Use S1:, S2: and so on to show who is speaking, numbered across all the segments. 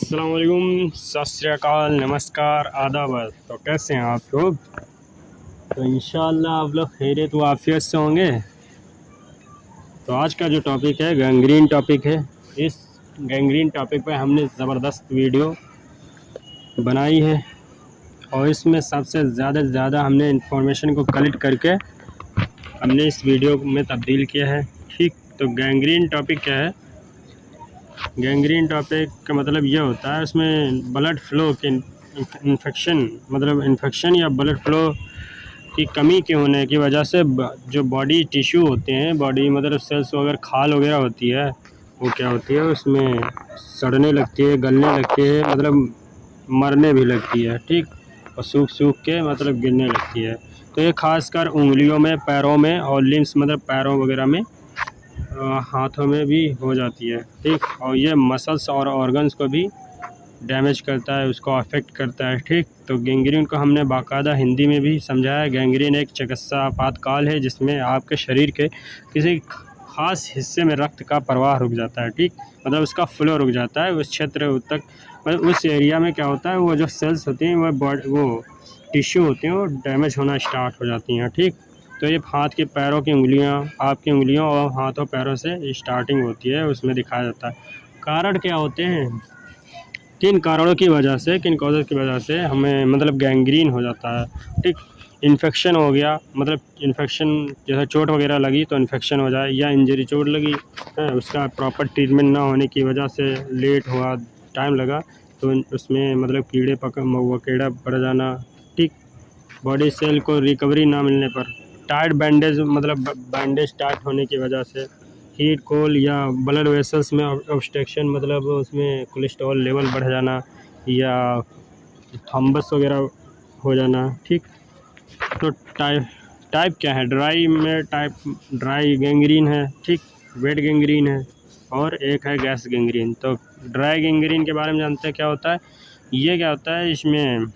S1: अस्सलाम वालेकुम, सत श्री अकाल, नमस्कार, आदाब। तो कैसे हैं आप लोग? तो इंशाअल्लाह आप लोग खैरियत व आफियत से होंगे। तो आज का जो टॉपिक है गैंग्रीन टॉपिक है। इस गैंग्रीन टॉपिक पे हमने ज़बरदस्त वीडियो बनाई है और इसमें सबसे ज़्यादा से ज़्यादा हमने इंफॉर्मेशन को कलेक्ट करके हमने इस वीडियो में तब्दील किया है। ठीक, तो गैंग्रीन टॉपिक क्या है? गैंग्रीन टॉपिक का मतलब ये होता है उसमें ब्लड फ्लो के इन्फेक्शन, मतलब इन्फेक्शन या ब्लड फ्लो की कमी के होने की वजह से जो बॉडी टिश्यू होते हैं, बॉडी मतलब सेल्स वगैरह, खाल वगैरह होती है, वो क्या होती है उसमें सड़ने लगती है, गलने लगती है, मतलब मरने भी लगती है। ठीक, और सूख सूख के मतलब गिरने लगती है। तो ये खासकर उंगलियों में, पैरों में और लिम्स मतलब पैरों वगैरह में, हाथों में भी हो जाती है। ठीक, और ये मसल्स और ऑर्गन्स को भी डैमेज करता है, उसको अफेक्ट करता है। ठीक, तो गैंग्रीन को हमने बाकायदा हिंदी में भी समझाया। गैंग्रीन एक चिकित्सा आपातकाल है जिसमें आपके शरीर के किसी खास हिस्से में रक्त का प्रवाह रुक जाता है। ठीक, मतलब उसका फ्लो रुक जाता है उस क्षेत्र तक, मतलब उस एरिया में क्या होता है, वो जो सेल्स होती हैं, वो टिश्यू होते हैं, वो डैमेज होना स्टार्ट हो जाती हैं। ठीक, तो ये हाथ के पैरों की उंगलियां, आपकी उंगलियों और हाथों पैरों से स्टार्टिंग होती है, उसमें दिखाया जाता है। कारण क्या होते हैं, किन कारणों की वजह से, किन कॉजेज़ की वजह से हमें मतलब गैंग्रीन हो जाता है। ठीक, इन्फेक्शन हो गया, मतलब इन्फेक्शन जैसे चोट वगैरह लगी तो इन्फेक्शन हो जाए, या इंजरी चोट लगी है, उसका प्रॉपर ट्रीटमेंट ना होने की वजह से लेट हुआ, टाइम लगा, तो उसमें मतलब कीड़े कीड़ा पड़ जाना। ठीक, बॉडी सेल को रिकवरी ना मिलने पर, टाइट बैंडेज मतलब बैंडेज टाइट होने की वजह से, हीट कोल या ब्लड वेसल्स में ऑब्स्ट्रक्शन, मतलब उसमें कोलेस्ट्रॉल लेवल बढ़ जाना या थॉम्बस वगैरह हो जाना। ठीक, तो टाइप टाइप क्या है? ड्राई में टाइप ड्राई गैंग्रीन है, ठीक, वेट गैंग्रीन है, और एक है गैस गैंग्रीन। तो ड्राई गैंग्रीन के बारे में जानते हैं क्या होता है? ये क्या होता है, इसमें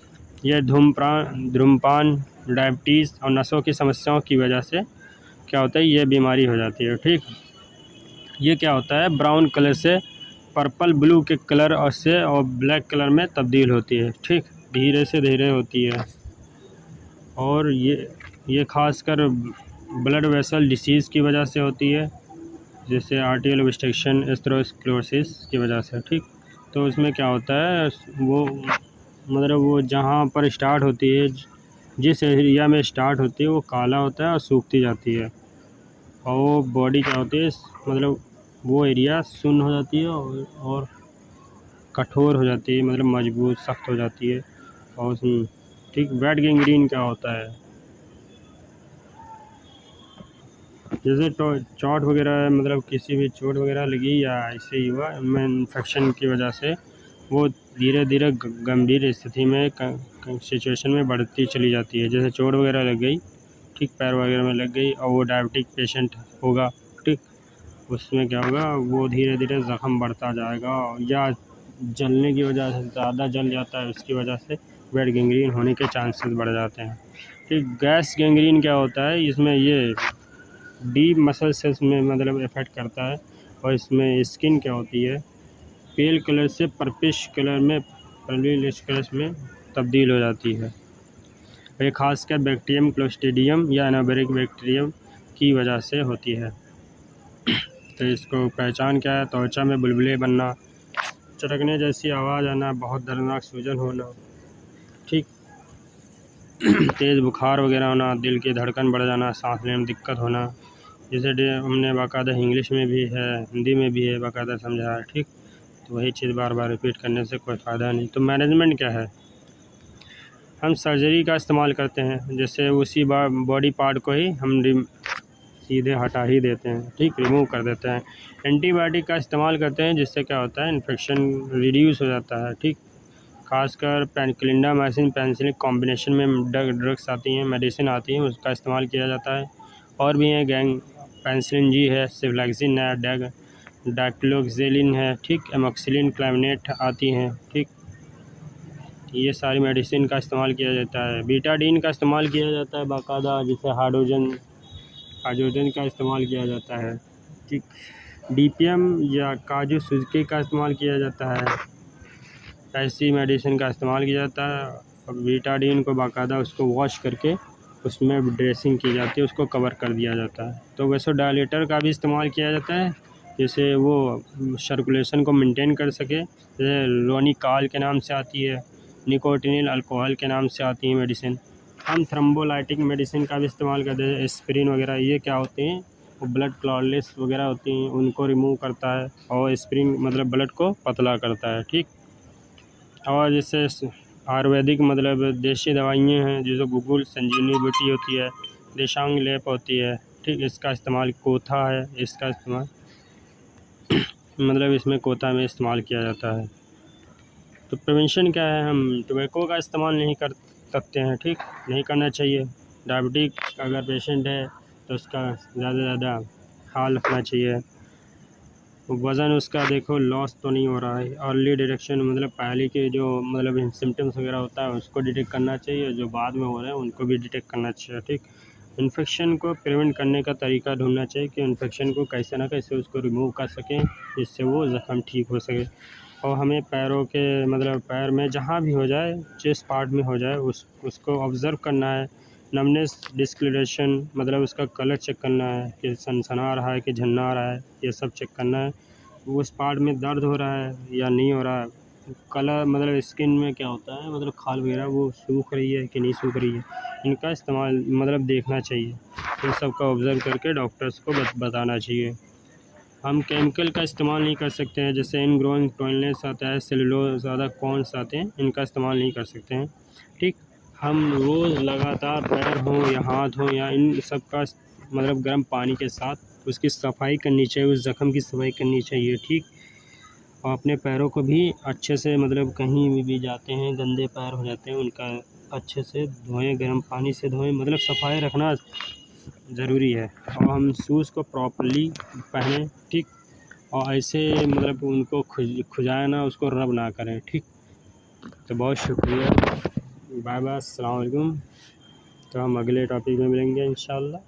S1: यह धूम्रपान, डायबिटीज़ और नसों की समस्याओं की वजह से क्या होता है, ये बीमारी हो जाती है। ठीक, ये क्या होता है, ब्राउन कलर से पर्पल ब्लू के कलर और ब्लैक कलर में तब्दील होती है। ठीक, धीरे से धीरे होती है, और ये खासकर ब्लड वेसल डिसीज़ की वजह से होती है, जैसे आर्टियल ऑब्स्ट्रक्शन, एथेरोस्क्लेरोसिस की वजह से। ठीक, तो उसमें क्या होता है, वो मतलब वो जहाँ पर स्टार्ट होती है, जिस एरिया में स्टार्ट होती है, वो काला होता है और सूखती जाती है, और वो बॉडी क्या होती है, मतलब वो एरिया सुन्न हो जाती है और कठोर हो जाती है, मतलब मजबूत सख्त हो जाती है। और ठीक, वेट गैंग्रीन क्या होता है, जैसे चोट वगैरह, मतलब किसी भी चोट वगैरह लगी या ऐसे ही हुआ में इन्फेक्शन की वजह से, वो धीरे धीरे गंभीर स्थिति में सिचुएशन में बढ़ती चली जाती है। जैसे चोट वगैरह लग गई, ठीक, पैर वगैरह में लग गई, और वो डायबिटिक पेशेंट होगा, ठीक, उसमें क्या होगा, वो धीरे धीरे ज़ख़म बढ़ता जाएगा, या जलने की वजह से ज़्यादा जल जाता है, उसकी वजह से वेट गैंग्रीन होने के चांसेस बढ़ जाते हैं। ठीक, गैस गैंग्रीन क्या होता है, इसमें ये डीप मसल सेल्स में मतलब इफ़ेक्ट करता है, और इसमें स्किन क्या होती है, पेल कलर से पर्पिश कलर में, पर्पलिश कलर में तब्दील हो जाती है। ये खासकर बैक्टीरियम क्लोस्ट्रीडियम या एनाबेरिक बैक्टीरियम की वजह से होती है। तो इसको पहचान क्या है, त्वचा में बुलबुले बनना, चटकने जैसी आवाज़ आना, बहुत दर्दनाक सूजन होना, ठीक, तेज़ बुखार वगैरह होना, दिल की धड़कन बढ़ जाना, सांस लेने में दिक्कत होना, जैसे हमने बाकायदा इंग्लिश में भी है, हिंदी में भी है, बाकायदा समझा है। ठीक, तो वही चीज़ बार बार रिपीट करने से कोई फ़ायदा नहीं। तो मैनेजमेंट क्या है, हम सर्जरी का इस्तेमाल करते हैं, जैसे उसी बॉडी पार्ट को ही हम सीधे हटा ही देते हैं, ठीक, रिमूव कर देते हैं। एंटीबायोटिक का इस्तेमाल करते हैं, जिससे क्या होता है, इन्फेक्शन रिड्यूस हो जाता है। ठीक, खासकर क्लिंडामाइसिन पेनिसिलिन कॉम्बिनेशन में ड्रग्स आती हैं, मेडिसिन आती हैं, उसका इस्तेमाल किया जाता है। और भी हैं, पेनिसिलिन जी है, सिफ्लैक्सिन है, डाक्लोक्सेलिन है, ठीक, एमोक्सिलिन, क्लैमिनेट आती हैं। ठीक, ये सारी मेडिसिन का इस्तेमाल किया जाता है। बीटाडीन का इस्तेमाल किया जाता है बाकायदा, जिसे हाइड्रोजन का इस्तेमाल किया जाता है। ठीक, डीपीएम या काजू सुजुकी का इस्तेमाल किया जाता है। ऐसी मेडिसिन का इस्तेमाल किया जाता है। और बीटाडीन को बाकायदा उसको वॉश करके उसमें ड्रेसिंग की जाती है, उसको कवर कर दिया जाता है। तो वैसोडाइलेटर का भी इस्तेमाल किया जाता है, जिससे वो सर्कुलेशन को मेंटेन कर सके। जैसे रोनिकाल के नाम से आती है, निकोटिनिल अल्कोहल के नाम से आती है मेडिसिन। हम थ्रोम्बोलाइटिक मेडिसिन का भी इस्तेमाल करते हैं, एस्पिरिन वगैरह। ये क्या होते हैं, वो ब्लड क्लॉटलेस वगैरह होती हैं, उनको रिमूव करता है। और एस्पिरिन मतलब ब्लड को पतला करता है, ठीक। और जैसे आयुर्वेदिक मतलब देसी दवाइयाँ हैं, जैसे गुगुल, संजीवनी बूटी होती है, देशांग लेप होती है, ठीक। इसका इस्तेमाल कोथा है, इसका इस्तेमाल मतलब इसमें कोथा में इस्तेमाल किया जाता है। तो प्रिवेंशन क्या है, हम टोबैको का इस्तेमाल नहीं कर सकते हैं, ठीक, नहीं करना चाहिए। डायबिटिक अगर पेशेंट है तो उसका ज़्यादा से ज़्यादा ख्याल रखना चाहिए। वज़न उसका देखो लॉस तो नहीं हो रहा है। अर्ली डिटेक्शन मतलब पहले के जो मतलब सिम्टम्स वगैरह होता है उसको डिटेक्ट करना चाहिए, जो बाद में हो रहे हैं उनको भी डिटेक्ट करना चाहिए, ठीक। इन्फेक्शन को प्रिवेंट करने का तरीका ढूंढना चाहिए कि इन्फेक्शन को कैसे ना कैसे उसको रिमूव कर सकें, जिससे वो ज़ख्म ठीक हो सके। और हमें पैरों के मतलब पैर में जहाँ भी हो जाए, चेस्ट पार्ट में हो जाए, उसको ऑब्ज़र्व करना है। नमनेस, डिस्कलरेशन मतलब उसका कलर चेक करना है कि सनसना रहा है कि झन्ना रहा है, ये सब चेक करना है। उस पार्ट में दर्द हो रहा है या नहीं हो रहा है। कलर मतलब स्किन में क्या होता है, मतलब खाल वगैरह वो सूख रही है कि नहीं सूख रही है, इनका इस्तेमाल मतलब देखना चाहिए। इन सब का ऑब्ज़र्व करके डॉक्टर्स को बताना चाहिए। हम केमिकल का इस्तेमाल नहीं कर सकते हैं, जैसे इन ग्रोइंग टॉयलेट्स आता है, सेलुलोज ज़्यादा कॉन्स आते हैं, इनका इस्तेमाल नहीं कर सकते हैं, ठीक। हम रोज़ लगातार पैर हों या हाथ हों या इन सब का मतलब गर्म पानी के साथ उसकी सफाई करनी चाहिए, उस ज़ख्म की सफाई करनी चाहिए, ठीक। और अपने पैरों को भी अच्छे से मतलब कहीं भी जाते हैं गंदे पैर हो जाते हैं, उनका अच्छे से धोएं, गर्म पानी से धोएं, मतलब सफाई रखना ज़रूरी है। और हम शूज़ को प्रॉपर्ली पहनें, ठीक। और ऐसे मतलब उनको खुजाए ना, उसको रब ना करें, ठीक। तो बहुत शुक्रिया, बाय बाय, अस्सलाम वालेकुम। तो हम अगले टॉपिक में मिलेंगे इंशाल्लाह।